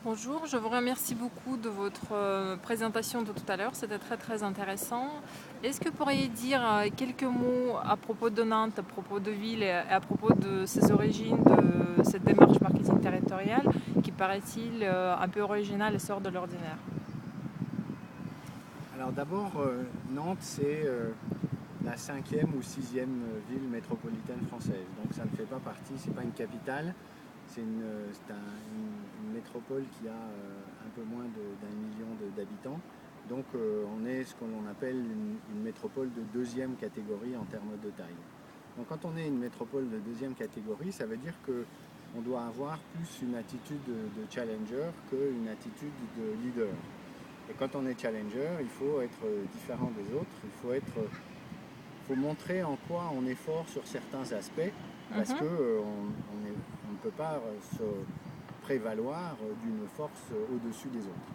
Bonjour, je vous remercie beaucoup de votre présentation de tout à l'heure, c'était très très intéressant. Est-ce que vous pourriez dire quelques mots à propos de Nantes, à propos de ville et à propos de ses origines, de cette démarche marketing territoriale qui paraît-il un peu originale et sort de l'ordinaire? Alors d'abord, Nantes, c'est la cinquième ou sixième ville métropolitaine française. Donc ça ne fait pas partie, c'est pas une capitale, c'est une métropole qui a un peu moins d'un million d'habitants. Donc on est ce qu'on appelle une métropole de deuxième catégorie en termes de taille. Donc quand on est une métropole de deuxième catégorie, ça veut dire qu'on doit avoir plus une attitude de challenger qu'une attitude de leader. Et quand on est challenger, il faut être différent des autres, il faut montrer en quoi on est fort sur certains aspects, parce qu'on Mhm. on ne peut pas se prévaloir d'une force au-dessus des autres.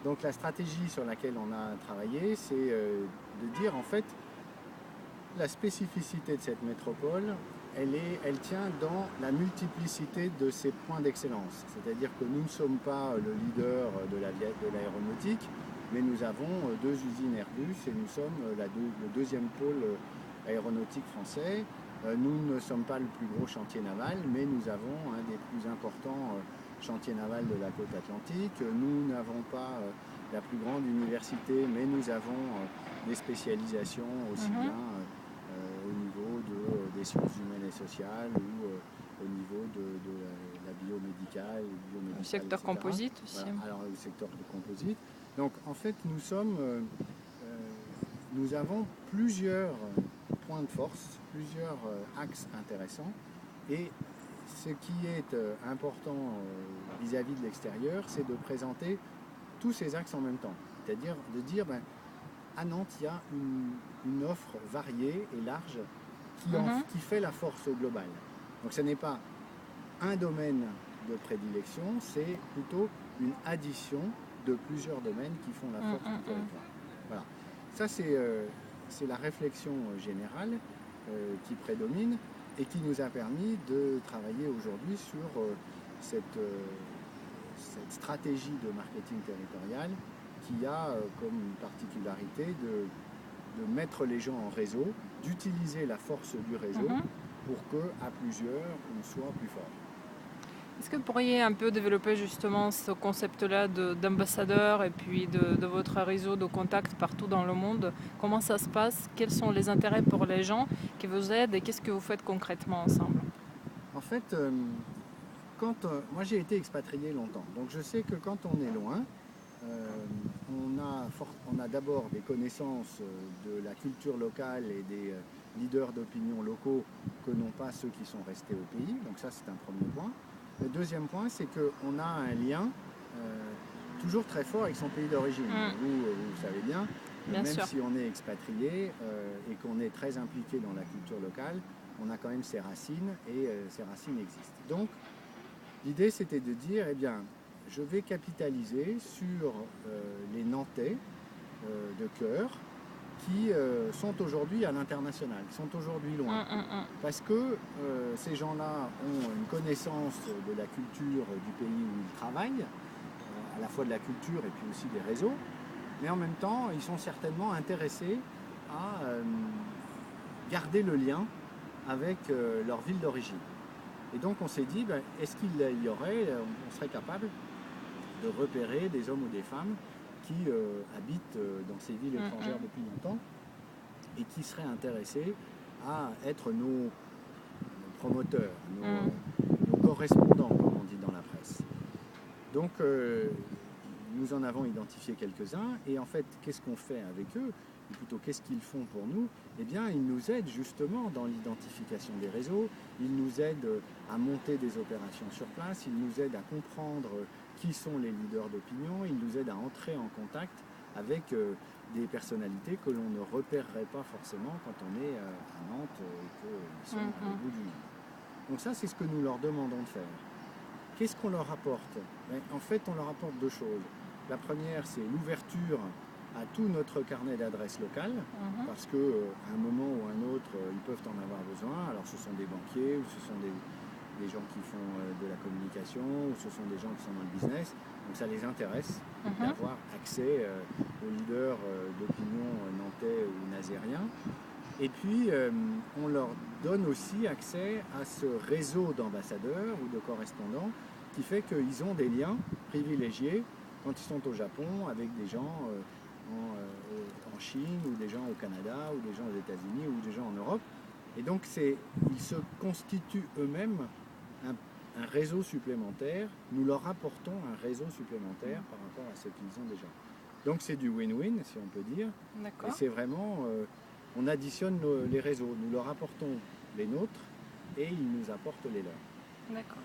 Donc la stratégie sur laquelle on a travaillé, c'est de dire en fait la spécificité de cette métropole, elle tient dans la multiplicité de ses points d'excellence. C'est-à-dire que nous ne sommes pas le leader de l'aéronautique, mais nous avons deux usines Airbus et nous sommes le deuxième pôle aéronautique français. Nous ne sommes pas le plus gros chantier naval, mais nous avons un des plus importants chantiers navals de la côte atlantique. Nous n'avons pas la plus grande université, mais nous avons des spécialisations aussi Mhm. bien au niveau des sciences humaines et sociales ou au niveau de la biomédicale, Le biomédicale, secteur etc. composite aussi. Voilà, alors le secteur de composite. Donc en fait, nous avons plusieurs points de force, plusieurs axes intéressants. Et ce qui est important vis-à-vis de l'extérieur, c'est de présenter tous ces axes en même temps. C'est-à-dire de dire, ben, à Nantes, il y a une offre variée et large Mhm. qui fait la force globale. Donc ce n'est pas un domaine de prédilection, c'est plutôt une addition de plusieurs domaines qui font la Mm, force mm, du mm. territoire. Voilà. Ça, c'est la réflexion générale qui prédomine et qui nous a permis de travailler aujourd'hui sur cette stratégie de marketing territorial qui a comme particularité de mettre les gens en réseau, d'utiliser la force du réseau Mhm. pour que à plusieurs on soit plus fort. Est-ce que vous pourriez un peu développer justement ce concept-là d'ambassadeur et puis de votre réseau de contacts partout dans le monde? Comment ça se passe? Quels sont les intérêts pour les gens qui vous aident et qu'est-ce que vous faites concrètement ensemble? En fait, moi j'ai été expatrié longtemps, donc je sais que quand on est loin, euh, on a d'abord des connaissances de la culture locale et des leaders d'opinion locaux que n'ont pas ceux qui sont restés au pays. Donc ça, c'est un premier point. Le deuxième point, c'est qu'on a un lien toujours très fort avec son pays d'origine. Mm, Vous savez bien, bien même sûr. si on est expatrié et qu'on est très impliqué dans la culture locale, on a quand même ses racines et ces racines existent. Donc, l'idée, c'était de dire, eh bien, je vais capitaliser sur les Nantais de cœur qui sont aujourd'hui à l'international, qui sont aujourd'hui Mm, loin. mm, mm. Parce que ces gens-là ont une connaissance de la culture du pays où ils travaillent, à la fois de la culture et puis aussi des réseaux, mais en même temps, ils sont certainement intéressés à garder le lien avec leur ville d'origine. Et donc on s'est dit, ben, est-ce qu'il y aurait, on serait capable de repérer des hommes ou des femmes qui habitent dans ces villes Mm, étrangères mm. depuis longtemps et qui seraient intéressés à être nos promoteurs, Mm. nos correspondants, comme on dit dans la presse. Donc nous en avons identifié quelques-uns et en fait qu'est-ce qu'on fait avec eux, ou plutôt qu'est-ce qu'ils font pour nous? Eh bien ils nous aident justement dans l'identification des réseaux, ils nous aident à monter des opérations sur place, ils nous aident à comprendre qui sont les leaders d'opinion, ils nous aident à entrer en contact avec des personnalités que l'on ne repérerait pas forcément quand on est à Nantes et qu'ils sont Mm, à mm. l'autre bout du monde. Donc ça c'est ce que nous leur demandons de faire. Qu'est-ce qu'on leur apporte? En fait, on leur apporte deux choses. La première, c'est l'ouverture à tout notre carnet d'adresses locales, Mhm. parce qu'à un moment ou un autre, ils peuvent en avoir besoin. Alors, ce sont des banquiers ou ce sont des gens qui font de la communication, ou ce sont des gens qui sont dans le business. Donc ça les intéresse d'avoir accès aux leaders d'opinion nantais ou nazériens. Et puis, on leur donne aussi accès à ce réseau d'ambassadeurs ou de correspondants qui fait qu'ils ont des liens privilégiés quand ils sont au Japon avec des gens en Chine ou des gens au Canada ou des gens aux États-Unis ou des gens en Europe. Et donc, ils se constituent eux-mêmes un réseau supplémentaire. Nous leur apportons un réseau supplémentaire par rapport à ce qu'ils ont déjà. Donc, c'est du win-win, si on peut dire. D'accord. Et c'est vraiment... on additionne les réseaux, nous leur apportons les nôtres et ils nous apportent les leurs. D'accord.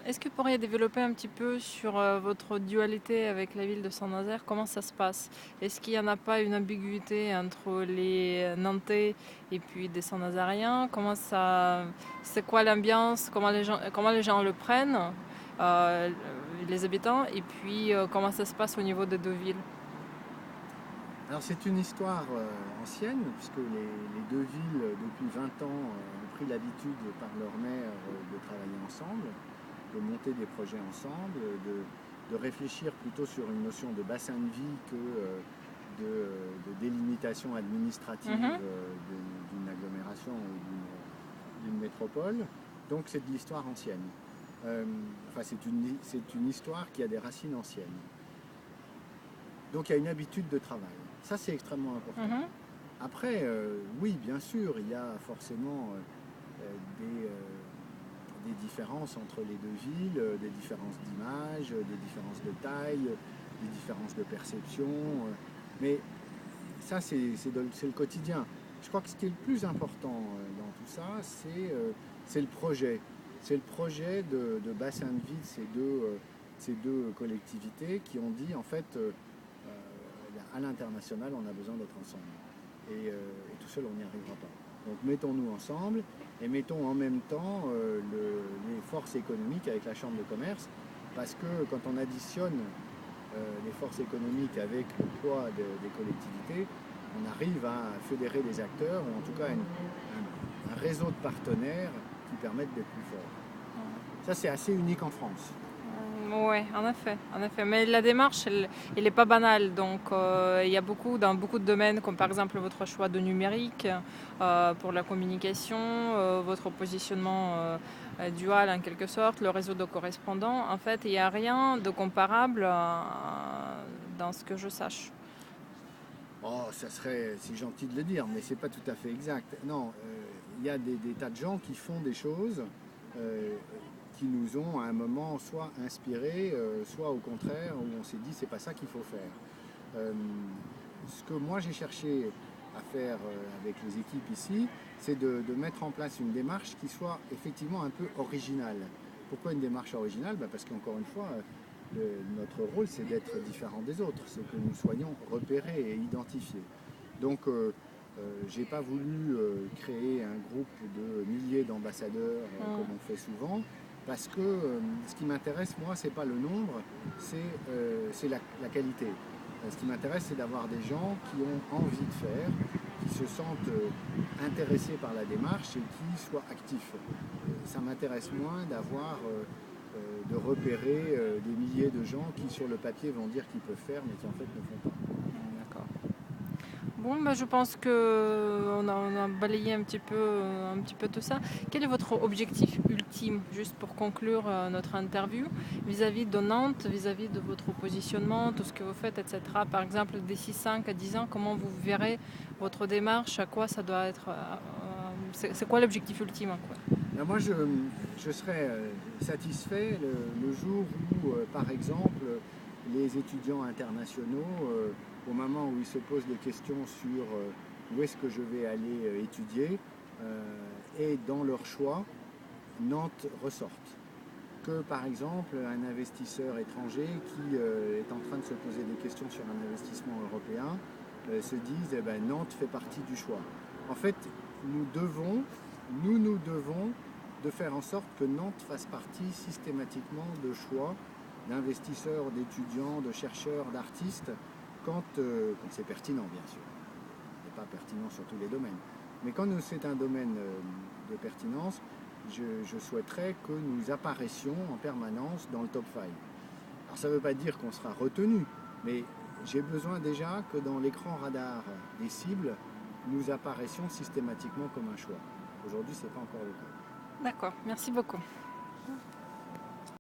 Est-ce que vous pourriez développer un petit peu sur votre dualité avec la ville de Saint-Nazaire? Comment ça se passe? Est-ce qu'il n'y en a pas une ambiguïté entre les Nantais et puis des Saint-Nazariens? C'est quoi l'ambiance? Comment les gens le prennent, les habitants? Et puis comment ça se passe au niveau des deux villes? Alors c'est une histoire ancienne, puisque les deux villes, depuis 20 ans, ont pris l'habitude par leur maire de travailler ensemble, de monter des projets ensemble, de réfléchir plutôt sur une notion de bassin de vie que de délimitation administrative d'une agglomération ou d'une métropole. Donc c'est de l'histoire ancienne. C'est une histoire qui a des racines anciennes. Donc il y a une habitude de travail. Ça, c'est extrêmement important. Après, oui, bien sûr, il y a forcément des différences entre les deux villes, des différences d'image, des différences de taille, des différences de perception. Mais ça, c'est le quotidien. Je crois que ce qui est le plus important dans tout ça, c'est le projet. C'est le projet de bassin de vie de ces deux collectivités qui ont dit, en fait, à l'international, on a besoin d'être ensemble. Et tout seul, on n'y arrivera pas. Donc mettons-nous ensemble et mettons en même temps les forces économiques avec la Chambre de commerce, parce que quand on additionne les forces économiques avec le poids des collectivités, on arrive à fédérer des acteurs, ou en tout cas un réseau de partenaires qui permettent d'être plus forts. Ça, c'est assez unique en France. Oui, en effet. Mais la démarche, elle n'est pas banale. Donc, il y a dans beaucoup de domaines, comme par exemple votre choix de numérique pour la communication, votre positionnement dual en quelque sorte, le réseau de correspondants. En fait, il n'y a rien de comparable dans ce que je sache. Oh, c'est gentil de le dire, mais c'est pas tout à fait exact. Non, il y a des tas de gens qui font des choses qui nous ont à un moment soit inspirés, soit au contraire, où on s'est dit c'est pas ça qu'il faut faire. Ce que moi j'ai cherché à faire avec les équipes ici, c'est de mettre en place une démarche qui soit effectivement un peu originale. Pourquoi une démarche originale? Parce qu'encore une fois, notre rôle c'est d'être différent des autres, c'est que nous soyons repérés et identifiés. Donc j'ai pas voulu créer un groupe de milliers d'ambassadeurs comme on fait souvent, parce que ce qui m'intéresse, moi, c'est pas le nombre, c'est la qualité. Ce qui m'intéresse, c'est d'avoir des gens qui ont envie de faire, qui se sentent intéressés par la démarche et qui soient actifs. Ça m'intéresse moins de repérer des milliers de gens qui, sur le papier, vont dire qu'ils peuvent faire, mais qui, en fait, ne font pas. D'accord. Bon, je pense qu'on a balayé un petit peu tout ça. Quel est votre objectif ultime, juste pour conclure notre interview, vis-à-vis de Nantes, vis-à-vis de votre positionnement, tout ce que vous faites, etc. Par exemple, d'ici 5 à 10 ans, comment vous verrez votre démarche, à quoi ça doit être, c'est quoi l'objectif ultime, quoi? Ben moi, je serais satisfait le jour où, par exemple, les étudiants internationaux, au moment où ils se posent des questions sur où est-ce que je vais aller étudier, et dans leur choix, Nantes ressorte. Que par exemple, un investisseur étranger qui est en train de se poser des questions sur un investissement européen se dise Nantes fait partie du choix. En fait, nous devons de faire en sorte que Nantes fasse partie systématiquement de choix d'investisseurs, d'étudiants, de chercheurs, d'artistes, quand c'est pertinent, bien sûr. Ce n'est pas pertinent sur tous les domaines. Mais quand c'est un domaine de pertinence, je souhaiterais que nous apparaissions en permanence dans le top 5. Alors ça ne veut pas dire qu'on sera retenu, mais j'ai besoin déjà que dans l'écran radar des cibles, nous apparaissions systématiquement comme un choix. Aujourd'hui, ce n'est pas encore le cas. D'accord, merci beaucoup.